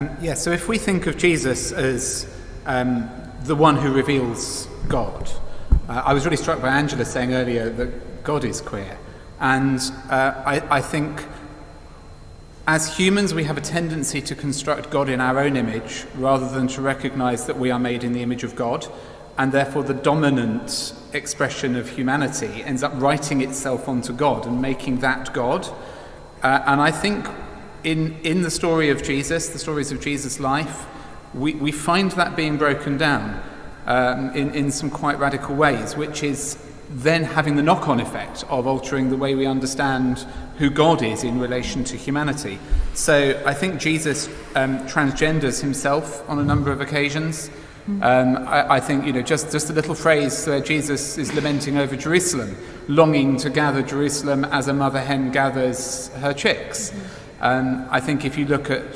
So if we think of Jesus as the one who reveals God, I was really struck by Angela saying earlier that God is queer. And I think as humans we have a tendency to construct God in our own image rather than to recognise that we are made in the image of God, and therefore the dominant expression of humanity ends up writing itself onto God and making that God. And I think in the story of Jesus, the stories of Jesus' life, we find that being broken down in some quite radical ways, which is then having the knock-on effect of altering the way we understand who God is in relation to humanity. So I think Jesus transgenders himself on a number of occasions. I think, just a little phrase where Jesus is lamenting over Jerusalem, longing to gather Jerusalem as a mother hen gathers her chicks. I think if you look at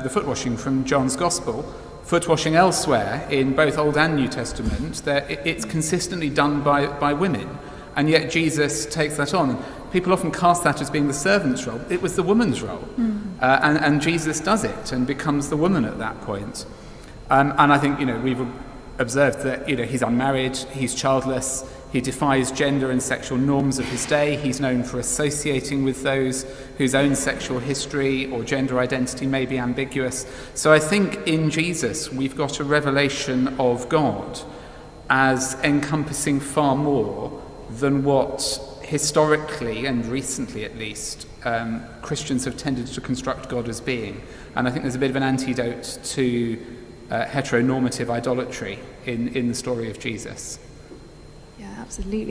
the foot washing from John's Gospel, foot washing elsewhere in both Old and New Testament, it's consistently done by women, and yet Jesus takes that on. People often cast that as being the servant's role. It was the woman's role, and Jesus does it and becomes the woman at that point. And I think we've observed that he's unmarried, he's childless, he defies gender and sexual norms of his day. He's known for associating with those whose own sexual history or gender identity may be ambiguous. So I think in Jesus we've got a revelation of God as encompassing far more than what historically, and recently at least, Christians have tended to construct God as being. And I think there's a bit of an antidote to heteronormative idolatry in the story of Jesus. Yeah, absolutely.